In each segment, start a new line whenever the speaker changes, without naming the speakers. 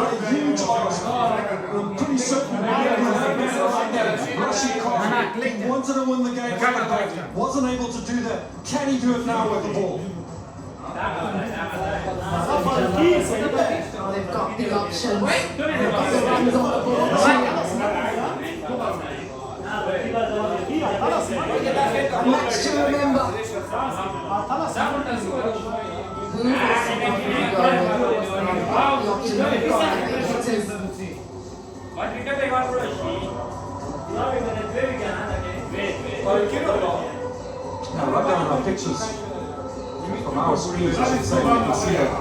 a huge odds. I'm pretty certain Rashid Khan, he wanted to win the game with the ball, wasn't able to do that. Can he do it now with the ball?
They've got the options. They've got the runs on the ball. A match to remember. Who is the option they've got? I think it is.
Now, right down our pictures from our screens, I should say, we can see that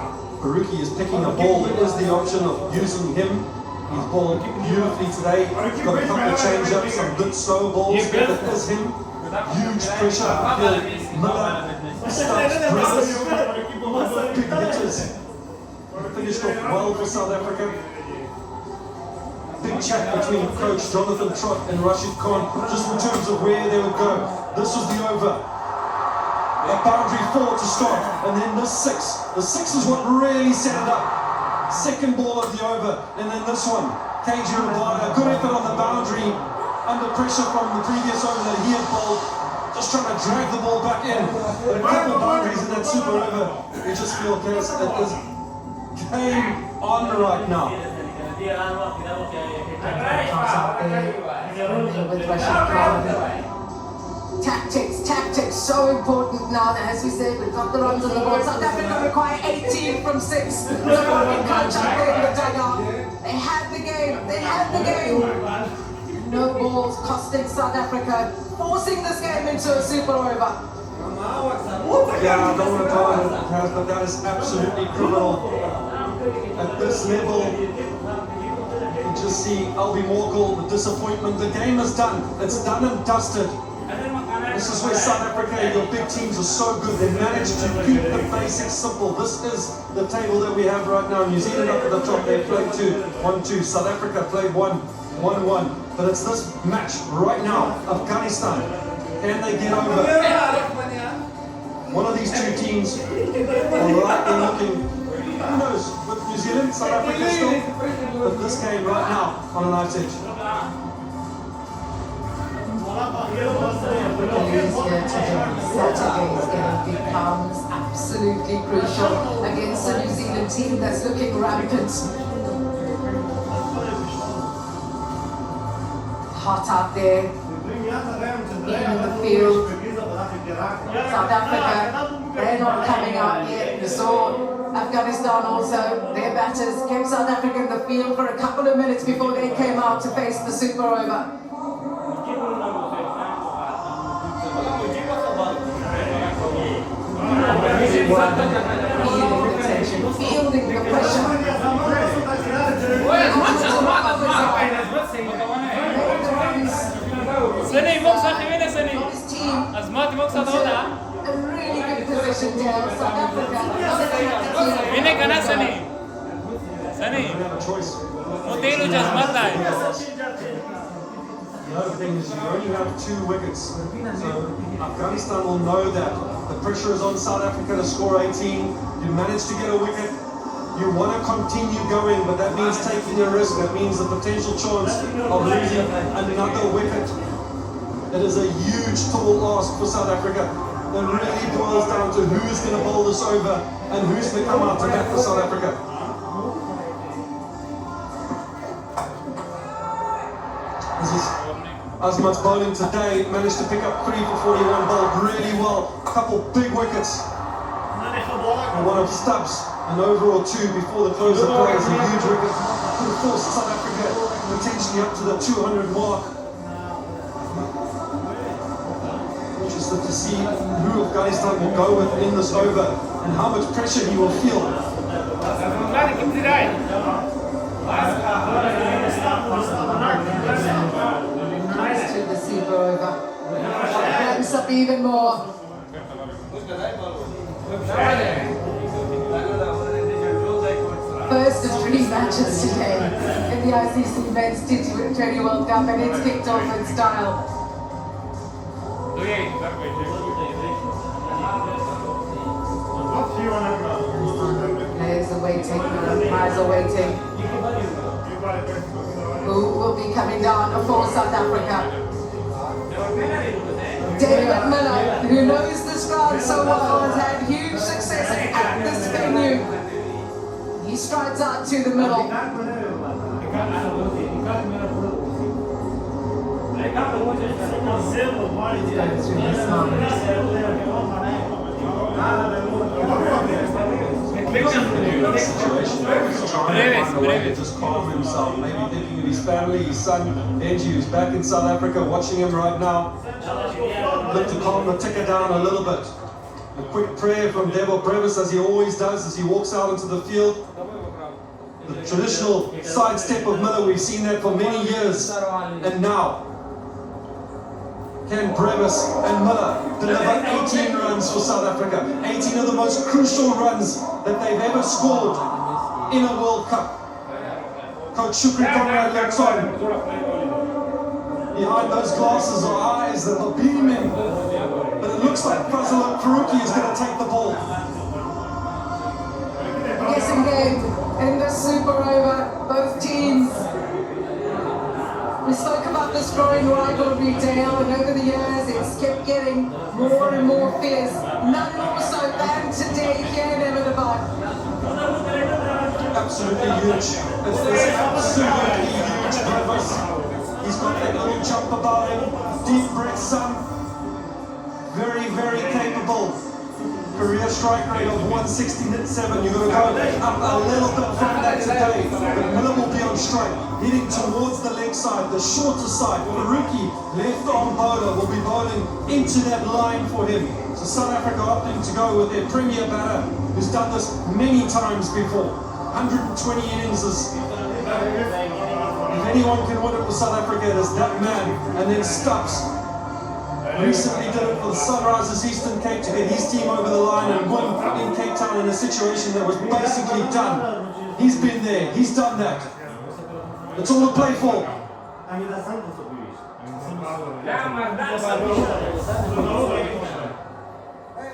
Baruki is picking a ball. It is the option of using him. He's bowled beautifully today. He's got a couple of change-ups, some good slow balls. It is him. Huge pressure. Miller, Stubbs, Brewers, big hitters. Finished off well for South Africa. Big chat between coach Jonathan Trott and Rashid Khan, just in terms of where they would go. This was the over. A boundary 4 to start, and then the 6. The 6 is what really set it up. Second ball of the over, and then this one. KG Rabada, good effort on the boundary, under pressure from the previous over that he had bowled. Just trying to drag the ball back in. But a couple of boundaries in that super over. You just feel it is game on right now.
Tactics, so important now that, as we said, we've got the runs on the board. South Africa require 18 from 6. So we can coach up there in the dugout. They have the game. No balls costing South Africa, forcing this game into a super over.
Yeah, I don't want to call it, but that is absolutely criminal. At this level, you just see Albie Morkel, the disappointment. The game is done. It's done and dusted. This is where South Africa, your big teams are so good. They managed to keep the basics simple. This is the table that we have right now. New Zealand up at the top, they played 1-2. South Africa played 1-1. But it's this match right now, Afghanistan. Can they get over? One of these two teams are likely looking, who knows, with New Zealand, South Africa still, but this game right now on a knife's edge.
Saturday's game becomes absolutely crucial against a New Zealand team that's looking rampant. Hot out there, in the field. South Africa, they're not coming out yet. We saw Afghanistan also, their batters kept South Africa in the field for a couple of minutes before they came out to face the super over. Feeling the tension, feeling the pressure.
אז מה אתם עושים אותה? הנה כנס סני. סני. מותילו ג'זמת די.
The other thing is you only have 2 wickets. So Afghanistan will know that. The pressure is on South Africa to score 18. You manage to get a wicket. You want to continue going, but that means taking a risk. That means the potential chance of losing another wicket. It is a huge, tall ask for South Africa. It really boils down to who's going to bowl this over and who's going to come out to bat for South Africa. This is Azmat's bowling today. Managed to pick up 3 for 41, bowled really well. A couple big wickets. And one of Stubbs, an overall 2 before the close of play is a huge wicket. Could have forced South Africa potentially up to the 200 mark. Interested to see who Afghanistan will go with in this over and how much pressure he will feel.
To the super over. Ramps up even more. First of 3 matches today in the ICC Men's T20 World Cup, and it's kicked off in style. Players are waiting, umpires are waiting. who will be coming down for South Africa. David Miller, who knows this ground so well, has had huge success at this venue. He strides out to the middle.
Brevis.
Just calm himself, maybe thinking of his family, his son Benji, who's back in South Africa, watching him right now. Look to calm the ticker down a little bit. A quick prayer from Devil Brevis, as he always does, as he walks out into the field. The traditional sidestep of Miller, we've seen that for many years, and now can Brevis and Miller deliver 18 runs for South Africa, 18 of the most crucial runs that they've ever scored in a World Cup. Coach Shukri Conrad looks on. Behind those glasses are eyes that are beaming, but it looks like Fazal Faruqi is going to take the ball.
Guessing game in the Super Over, both teams. We spoke about this growing rivalry, Dale, and over the years it's kept getting more and more fierce. None more so than today here in Ahmedabad.
Absolutely huge. It's absolutely huge Brevis. He's got that little jump about him, deep breath, son. Very, very capable. Career strike rate of 160.7. You're going to go up a little bit from that today. But Miller will be on strike, heading towards the leg side, the shorter side. Faruqi, left arm bowler, will be bowling into that line for him. So South Africa opting to go with their premier batter, who's done this many times before. 120 innings. If anyone can win it for South Africa, it is that man. And then Stubbs recently did it for the Sunrisers Eastern Cape to get his team over the line and win in Cape Town in a situation that was basically done. He's been there, he's done that. It's all to play for.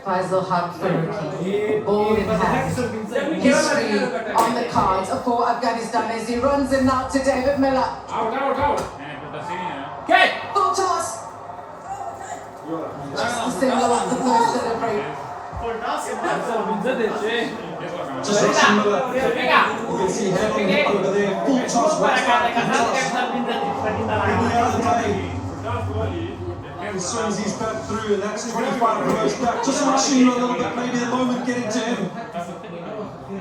Faisal Haq Faruqi, ball in hand. History on the cards for Afghanistan as he runs in now to David Miller. Full toss. Just the single of the first delivery.
Just watching Miller. You can see heading over there. Full toss, west back, full toss. Any other day, he swings his bat through, and that's 25 rows back. Just watching him a little bit, maybe the moment getting to him.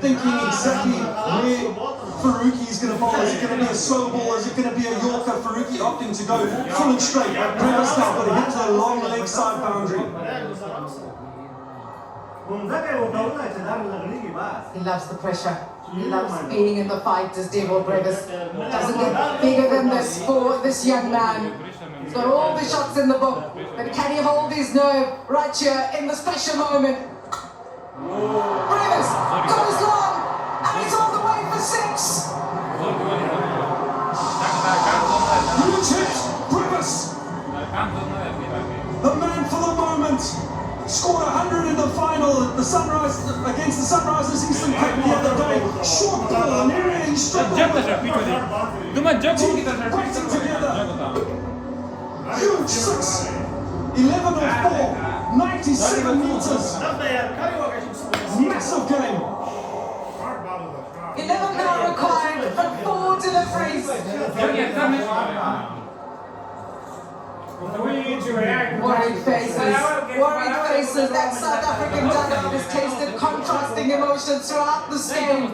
Thinking exactly where Faruqi is going to bowl. Is it going to be a slow ball? Is it going to be a Yorker? Faruqi opting to go full and straight. Brevis now got to hit to the long leg side boundary.
He loves the pressure. He loves being in the fight as Devil Brevis. Doesn't get bigger than this for this young man. He's got all the shots in the book, but can he hold his nerve right here in the special moment? Brevis goes long, and he's on the way for 6.
Huge hit, Brevis, the man for the moment. Scored 100 in the final at the Sunrise against the Sunrisers Eastern Cape the other day. Short ball, an area he struggled with. Teeth biting together. Huge 6. 11 of 4. 97 meters. Massive game.
11 now required for 4 deliveries. Worried faces, that South African dugout has tasted contrasting emotions throughout this game.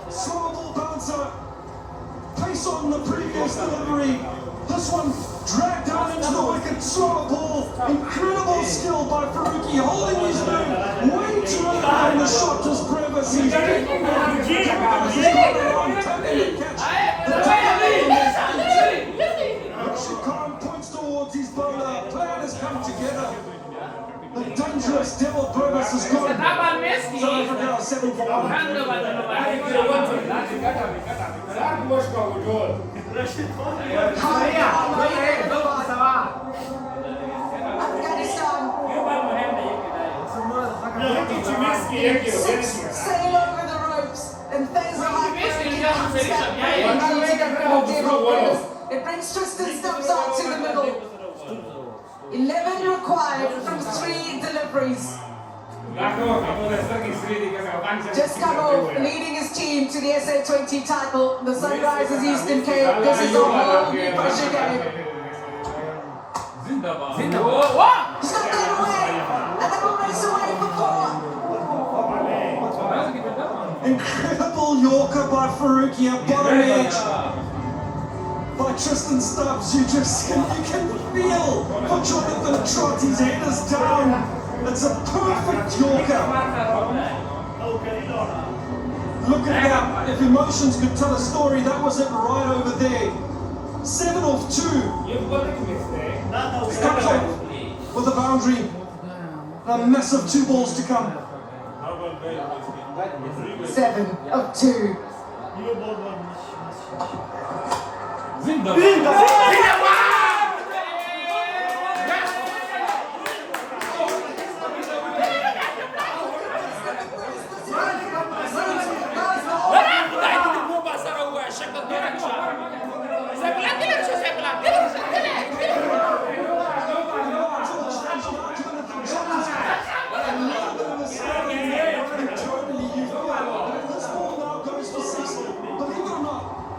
Slow ball bouncer. Pace on the previous delivery. This one dragged down into the wicket. Slow ball. Incredible skill by Faruqi, holding his nerve way too early on the shot as Brevis. He's getting around. He's got around, tapping the catch. Shakan points towards his bowler. Plan has come together. The dangerous Devil Purvis is gone.
สถาบันเมสซี่
South Africa are 7 for 1.
ท่านเดินมาเดินมา
Afghanistan sail over the ropes and Faisal It brings Tristan Stubbs out to the middle. 11 required from 3 deliveries. Just come off leading his team to the SA20 title, the Sunrisers Eastern Cape. This is a whole new pressure game. Stop that away! And then we'll race away for 4.
Incredible Yorker by Faruqi at bottom edge. By Tristan Stubbs, you can feel for Jonathan Trott, his head is down. It's a perfect Yorker. Look at that. If emotions could tell a story, that was it right over there. 7 off 2. Stubbs with a boundary. A massive 2 balls to come.
7 of 2.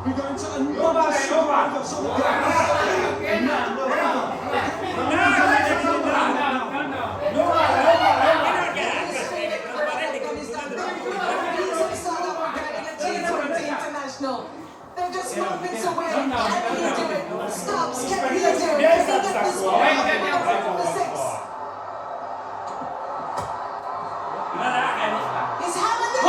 We're going to another survivor.
They're just moments away. Can he do it? Stops. Can he do it? Can he get this ball from the 6? He's having the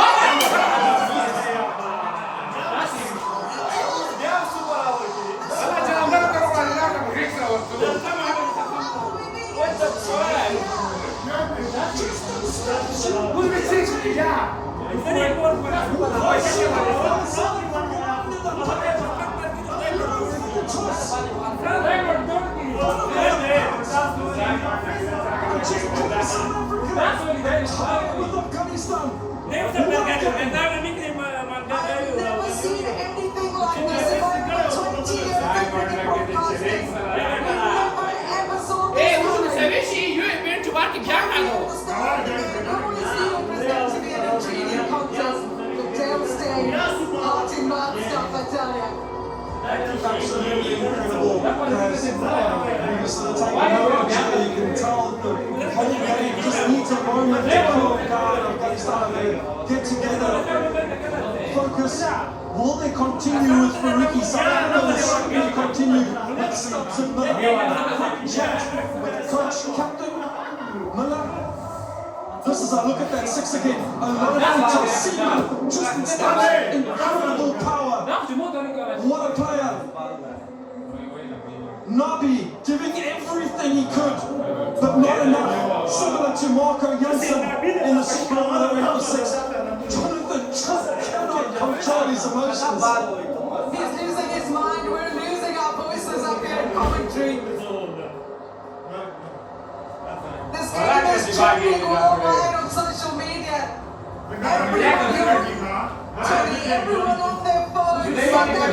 I've never seen anything like this in over 20 years of cricket broadcasting. We never ever saw this.
Hey, who's the Sevishi? You ain't been to work in Canada.
I've always seen it was going to be an intriguing contest. But Dale stayed heart in mouth stuff, I tell you.
Absolutely incredible. Guys, we just take a moment here. You can tell the whole game just needs a moment to pull guard Afghanistan and get together, focus. Will they continue with Faruqi? South Africa will certainly continue with Stubbs and Miller. Chat with coach, captain Miller. This is a look at that 6 again. A lot of Seaman, Tristan Stubbs, incredible power. What a player. Nabi giving everything he could, but not enough. Similar to Marco Jansen in the Super Over the 6. Jonathan Trott cannot control his emotions.
He's losing his mind. We're losing our voices up here in commentary. This game is trending worldwide on social media. Everyone on their phones, on their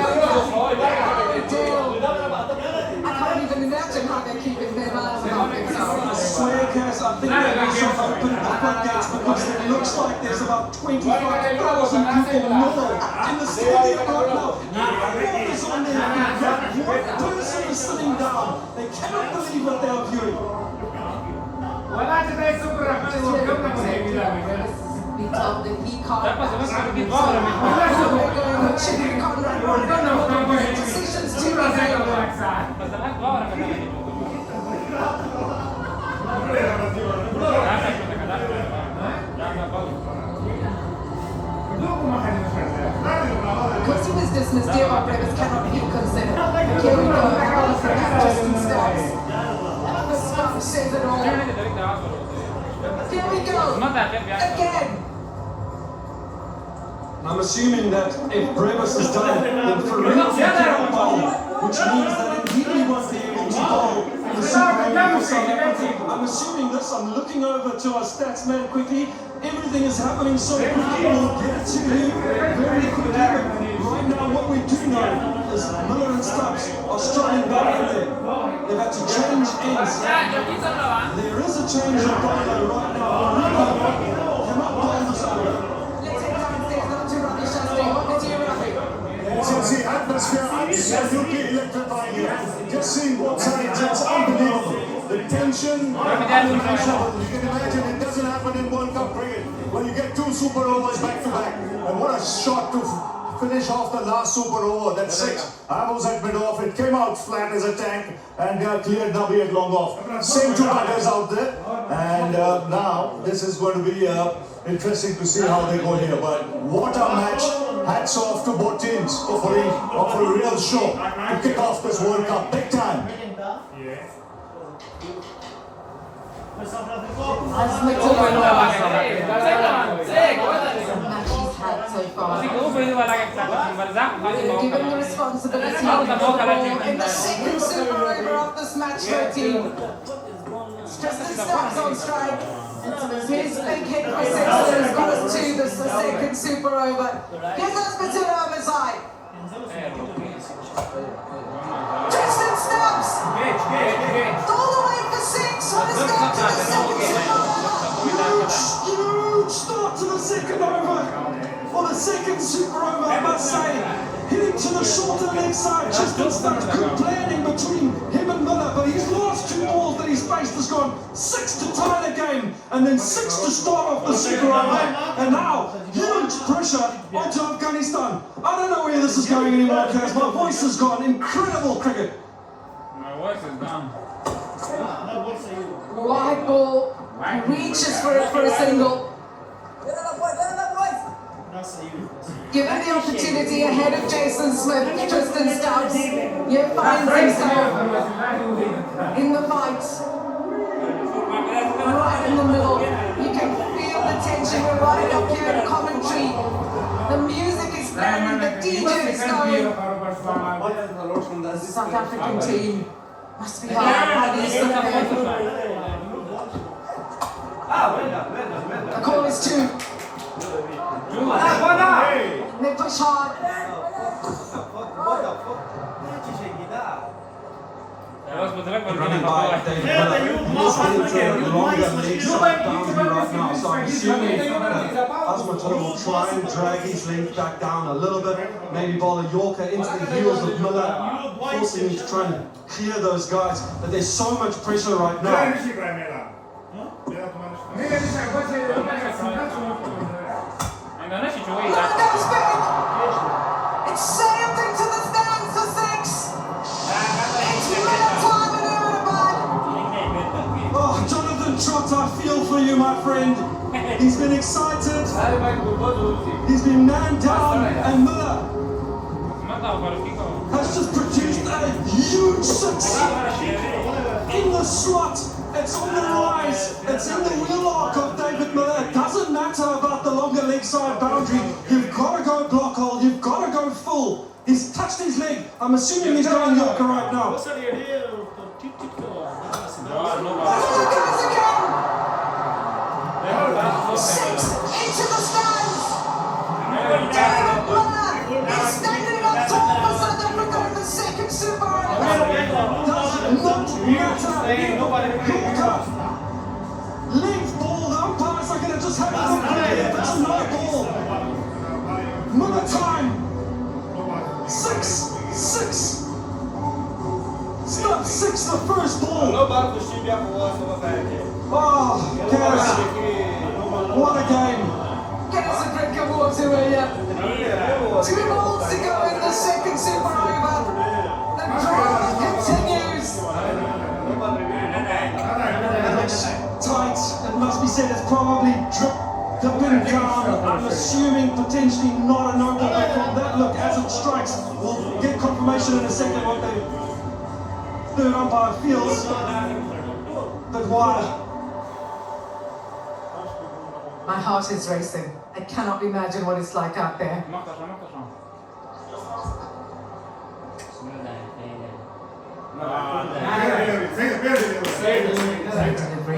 I can't even imagine how they're keeping their minds about
I
themselves.
swear, Cass, I think that we should open the floodgates because it looks like there's about 25,000 people more in the stadium right now. Everyone is on their feet. One person is sitting down. They cannot believe what they're viewing.
Be told that he can't. Decisions to be made. Because he was dismissed, Dion Rivers cannot be considered. Here we go, Tristan Stubbs. The Stubbs says it all. Again.
I'm assuming that if Brevis is done, then Farouk cannot bowl, which means that Ndidi won't be able to bowl the Super Over for South Africa. I'm assuming this. I'm looking over to our stats man quickly. Everything is happening so quickly. We'll get it to you very quickly. But right now, what we do know is Miller and Stubbs are struggling back in there. They've had to change ends. There is a change of bowler right now. Cannot bowl this over.
Let's head downstairs. Not too rubbish, Shasti. What did you reckon?
Since the atmosphere absolutely electrifying here, just seeing both sides, it's unbelievable. The tension, you can imagine it doesn't happen in World Cup cricket when you get 2 super overs back to back. And what a shot to finish off the last super over, that 6. Amos had bid off, it came out flat as a tank and cleared Nabi at long off. Same 2 batters out there, and now this is going to be interesting to see how they go here. But what a match! Hats off to both teams for a real show to kick off this World Cup big time.
As McDonald match he's had so far. Given the responsibility of the ball in the second super over of this match for a team. Tristan Stubbs on strike. His big hit for 6 has got us to the second super over. Here's Aspetul Ahmed side. Tristan Stubbs! All the way for 6. What has got to the second super over?
Huge start to the second over. For the second super over, I must say. Hitting to the shorter leg side. Tristan Stubbs, good planning between him and Miller, but his last 2 balls that he's faced has gone 6 to tie the game, and then 6 to start off the super over. And now, huge pressure onto Afghanistan. I don't know where this is going anymore, Kaz. My voice has gone. Incredible cricket.
My voice is gone.
Wide ball. He reaches for it for a single. Given the opportunity ahead of Jason Smith, Tristan Stubbs here finds himself in the fight. Right in the middle. You can feel the tension. We're right up here in commentary. The music is playing, the DJ is going. The South African team must be hard to the call is 2. They push hard.
Running by David Miller. He's heading to a longer leg side boundary right now, so I'm assuming that Asmatullah will try and drag his length back down a little bit, maybe bowl a Yorker into the heels of Miller, forcing him to try and clear those guys. But there's so much pressure right now.
It's sailed into the stands for 6. It's Miller time in Hyderabad.
Oh, Jonathan Trott, I feel for you, my friend. He's been excited. He's been man down, and Miller has just produced a huge 6 in the slot. It's on the rise. It's in the wheel arc of David Miller. It doesn't matter about the longer leg side boundary. You've got to go block hole. You've got to go full. He's touched his leg. I'm assuming he's going Yorker right now.
Here it goes again. 6 into the stands. David Miller is standing up tall for South Africa in the second super over.
Does not matter. Yorker. Length ball. The umpires are going to just have to look if it's a no ball. Miller time. 6. Stubbs 6 the first ball. Oh, Kaz. What a game.
Get us a drink of water, will ya? 2 balls to go in the second super over. The drama continues.
It looks tight. It must be said it's probably dipping down. I'm assuming potentially not a no ball. From that look as it strikes, we'll get confirmation in a second what the third umpire feels. But wow.
My heart is racing. I cannot imagine what it's like out there.
Mach das schon, mach das schon.
Delivery.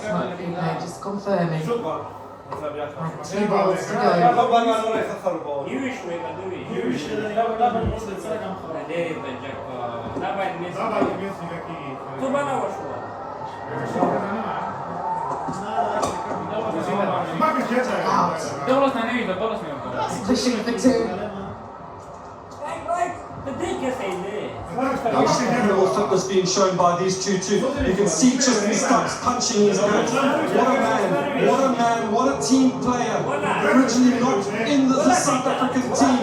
Smart replay just confirming. Like 2 balls to go.
Dollas na nevi, dollas mi je.
Pushing for 2.
Incredible fitness being shown by these two too. You can see Tristan Stubbs punching his hands. What a man, what a man, what a team player. Originally not in the South African team.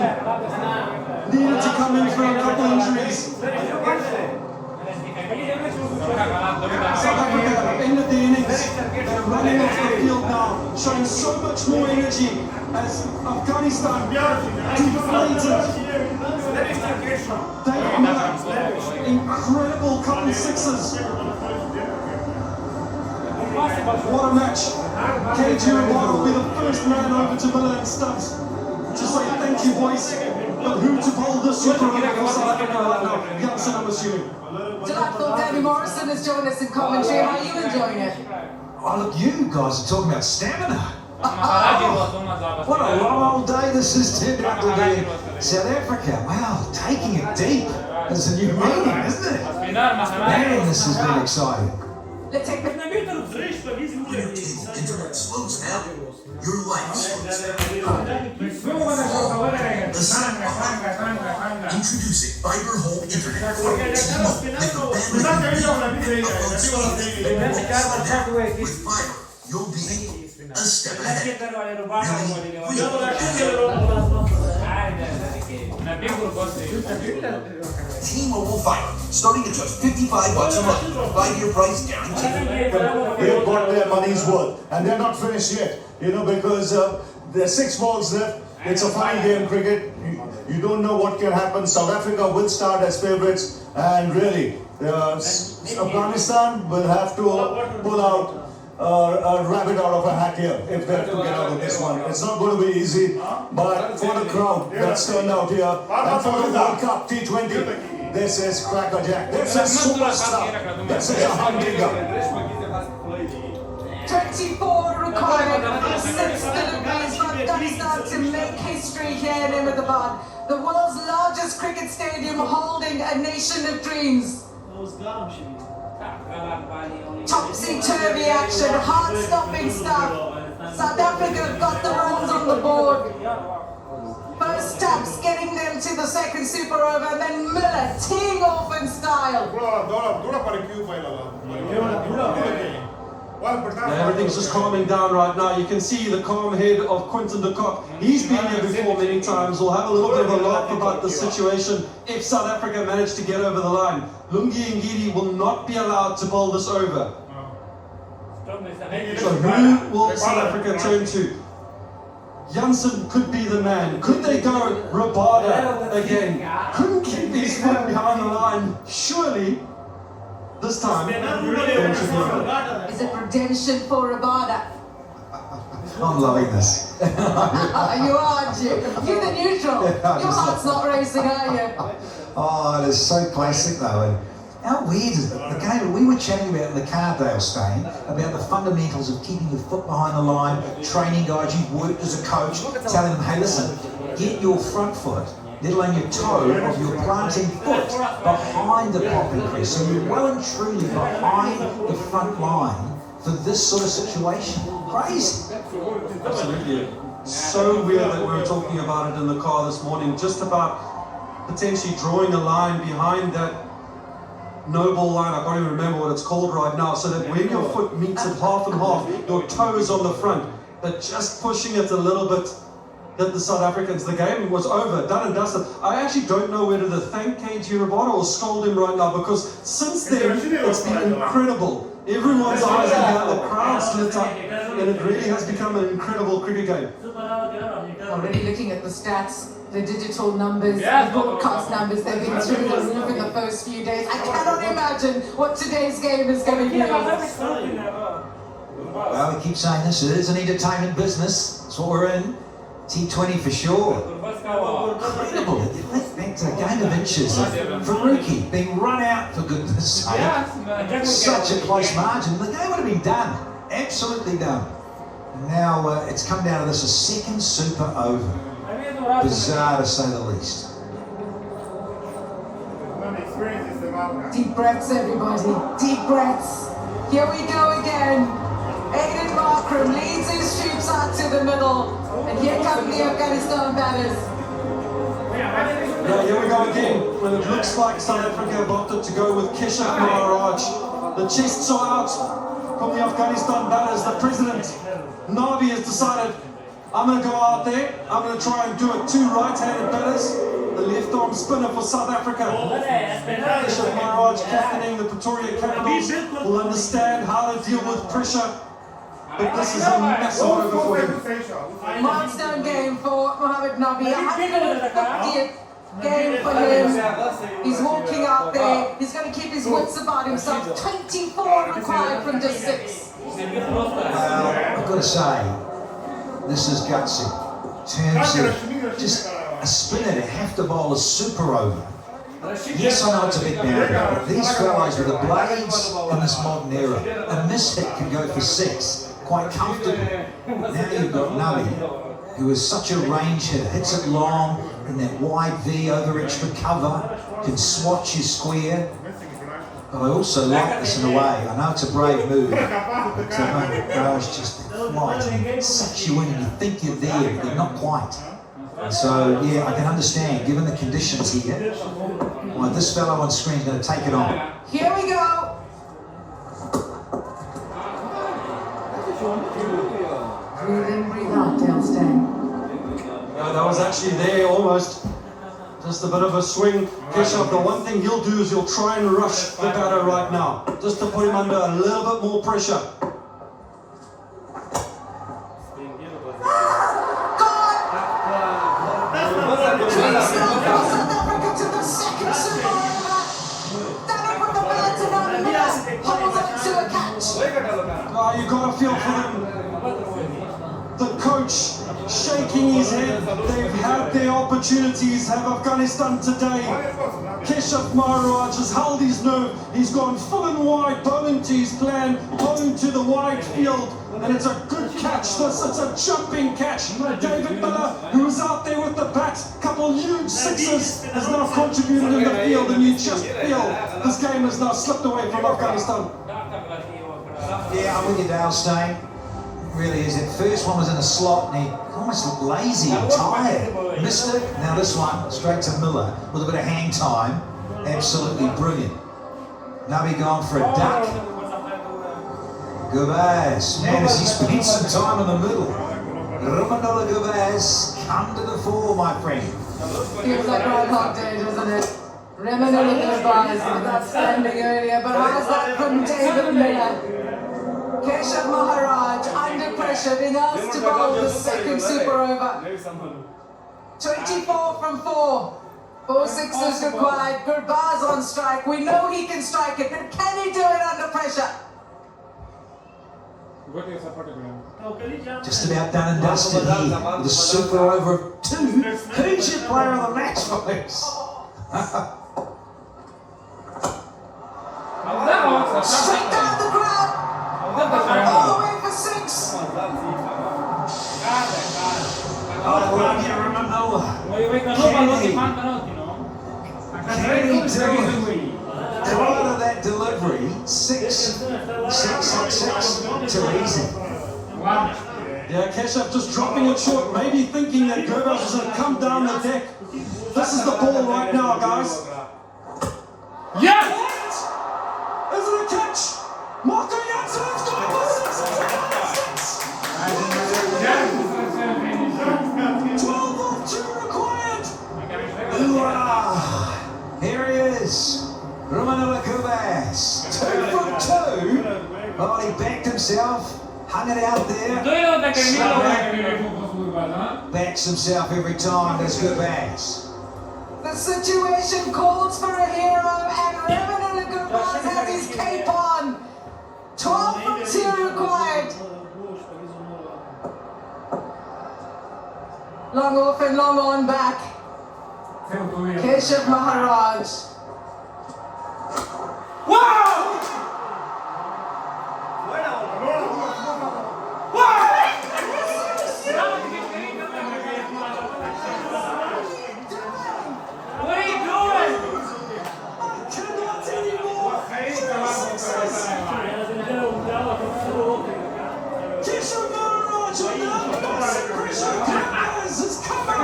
Needed to come in for a couple injuries. South Africa ended the innings. They're running off the field now, showing so much more energy as Afghanistan deflated. David Miller, incredible couple sixes. What a match. KG Rabada will be the first man over to Miller and Stubbs to say thank you, boys. But who to bowl this super over for South Africa right now? Jansen, I'm assuming.
Delightful. Danny Morrison has joined us in commentary. How are you enjoying it?
Oh, look, you guys are talking about stamina.
What
What a long old day this has turned out to be. South Africa, wow, taking it deep. There's a new meaning, isn't it? Man, this has been exciting.
Let's take the
Internet slows down. Your life slows down. The sound of introducing Fiber Home Internet from T-Mobile. With Fiber, you'll be a step ahead. T-Mobile Fiber, starting at just $55 a month. 5-year price guaranteed.
They've got their money's worth, and they're not finished yet. You know, because there's 6 balls left. It's a funny game, cricket. You don't know what can happen. South Africa will start as favourites, and really, Afghanistan will have to pull out a rabbit out of a hat here if they have to get out of this one. It's not going to be easy, but for the crowd that's turned out here, and for the World Cup T20, this is crackerjack. This is superstar. This is a hunting gun.
24 required. 6 deliveries for Afghanistan to make history here in Ahmedabad, the world's largest cricket stadium holding a nation of dreams. Topsy-turvy action, heart-stopping stuff. South Africa got the runs on the board. First taps getting them to the second super over, and then Miller teeing off in style.
Everything's just calming down right now. You can see the calm head of Quinton de Kock. He's been here before many times. We'll have a little bit of a laugh about the situation if South Africa manage to get over the line. Lungi Ngidi will not be allowed to bowl this over. So who will South Africa turn to? Jansen could be the man. Could they go Rabada again? Couldn't keep his foot behind the line. Surely, this time, they should be over.
Is it redemption for Rabada?
I'm loving this.
You are, aren't you? You're the neutral. Your heart's not racing, are you?
Oh, it is so classic though. And how weird is it? The game we were chatting about in the car, Dale Steyn, about the fundamentals of keeping your foot behind the line, training guys you've worked as a coach, telling them, hey, listen, get your front foot, let alone your toe of your planting foot behind the popping crease. So you're well and truly behind the front line for this sort of situation. Crazy.
Absolutely. So weird that we were talking about it in the car this morning, just about potentially drawing a line behind that no ball line. I can't even remember what it's called right now, so that when your foot meets it half and half, your toe is on the front, but just pushing it a little bit, that the South Africans, the game was over, done and dusted. I actually don't know whether to thank KG Rabada or scold him right now, because since then, it's been incredible. Everyone's eyes are here, the crowd's lit up, and it really has become an incredible cricket game.
Already looking at the stats, the digital numbers, the broadcast numbers, they've been through the roof in the first few days. I cannot imagine what today's game is going to be.
Well, we keep saying this is an entertainment business. That's what we're in. T20 for sure. Incredible. That's a game of inches. Faruqi being run out, for goodness sake. Such a close margin. The game would have been done. Absolutely done. And now it's come down to this, a second super over. Bizarre to say the least.
Deep breaths, everybody. Deep breaths. Here we go again. Aiden Markram leads his troops out to the middle. And here come the Afghanistan batters.
Yeah, here we go again. When it looks like South Africa opted to go with Keshav Maharaj. The chests are out from the Afghanistan batters. The president, Nabi, has decided, I'm going to go out there. I'm going to try and do it. Two right-handed batters. The left arm spinner for South Africa. Keshav Maharaj, captaining the Pretoria Capitals, will understand how to deal with pressure. But this is a massive over for him.
Milestone game for Mohamed Nabi. 150th game for him. He's walking out there. He's going to keep his wits about himself. 24 required from just 6.
I've got to say, this is gutsy. In terms of just a spinner to have to bowl a super over. Yes, I know it's a big boundary, but these fellows with the blades in this modern era, a mishit can go for 6 quite comfortably. Now you've got Nabi, who is such a range hitter, hits it long in that wide V over extra cover, can swatch his square. But I also like this in a way. I know it's a brave move, but Maharaj just flight and sucks you in and you think you're there, but you're not quite. And so, yeah, I can understand, given the conditions here, why this fellow on screen is going to take it on.
Here we go. Breathe in, breathe out, Dale Steyn.
No, that was actually there almost. Just a bit of a swing. Keshav, the one thing he'll do is he'll try and rush the batter right now, just to put him under a little bit more pressure.
South Africa to the second super over. That opened the ball to Nabi. Holds on to a catch.
Oh, you got to feel for them. The coach shaking his head. They've had their opportunities. Have Afghanistan today. Keshav Maharaj has held his nerve. He's gone full and wide, bowling to his plan, bowling to the wide field. And it's a good catch. This, it's a jumping catch. David Miller, who was out there with the bat, couple huge sixes, has now contributed in the field, and you just feel this game has now slipped away from Afghanistan.
Yeah, I'm with you, Dale Steyn. It really is. That first one was in a slot, and he almost looked lazy and tired. Missed it. Now this one, straight to Miller, with a bit of hang time. Absolutely brilliant. Nabi gone for a duck. Gurbaz, man, has he spent some time in the middle? Ramanullah Gurbaz, come to the fore, my friend.
Feels like Groundhog Day, doesn't it? Ramanullah Gurbaz with that standing earlier, but how's that from David Miller? Keshav Maharaj under pressure, being asked to bowl the second super over. 24 from 4. 4 sixes required. Gurbaz on strike. We know he can strike it, but can he do it under pressure?
Just about done and dusted here with a super over of 2. Who's your player of the match, folks?
Straight down the ground. All the way for 6.
Oh, well, you Can he do it? Prior to that delivery, 6, too easy.
Yeah, Keshav just dropping it short, maybe thinking that Gurbaz is going to come down the deck. This is the ball right now, guys.
Yes!
Is it a catch? Marco Jansen has got the 6. 12 off 2 required.
Here he is. Ramanullah Gurbaz. 2 from 2. Oh, he backed himself. Hung it out there. Backs himself every time. That's Gurbaz.
The situation calls for a hero, and Ramanullah Gurbaz has his cape on. 12 from 2 required. long on back. Keshav Maharaj.
Keshav Maharaj on the massive pressure. Cameras has come out.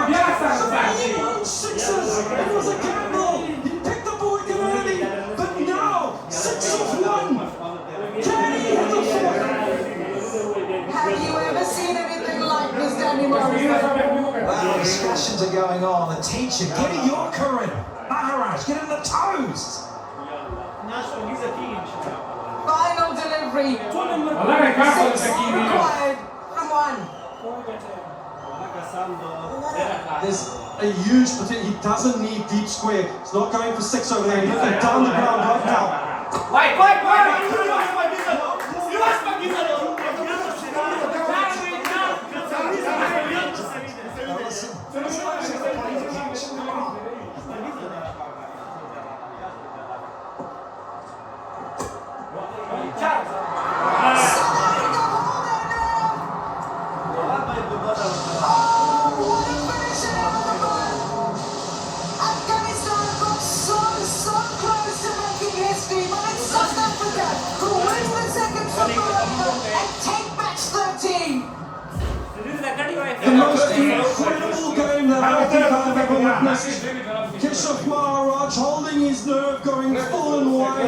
Some sixes. It was a gamble. He picked the ball early, but now 6 of 1. Can he hit the foot?
Have you ever seen anything like this, Danny Morrison?
Well, discussions are going on. The teacher, get in your career. Maharaj, get in the toes.
Final delivery.
Allora che cazzo di
6
Shaqiri?
required from 1.
There's a huge potential. He doesn't need deep square. He's not going for 6 over there. He's looking down the ground right now.
Afghanistan got so close to making history, but it's South Africa who wins the second Super Over and take match 13.
The most incredible game that I think I've ever witnessed. Keshav Maharaj holding his nerve, going full and wide.